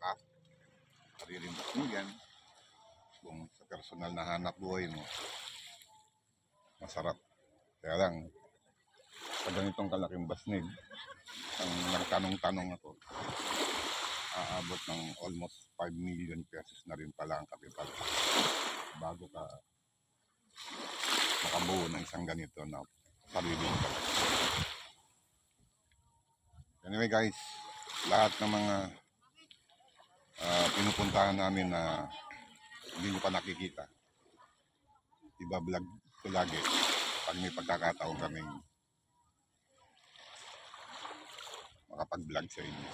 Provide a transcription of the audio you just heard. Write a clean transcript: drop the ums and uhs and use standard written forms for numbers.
ka, maririmbas mo yan. Kung sa personal na hanap buhay mo, masarap. Kaya lang, sa ganitong kalaking basnig, ang nagtanong-tanong ako, aabot ng almost 5 million pesos na rin pala ang kapital bago ka makabuo ng isang ganito na sariling balat. Anyway guys, lahat ng mga pinupuntahan namin na hindi nyo pa nakikita, iba-vlog ko lagi pag may pagkakataon kaming makapag-vlog sa inyo.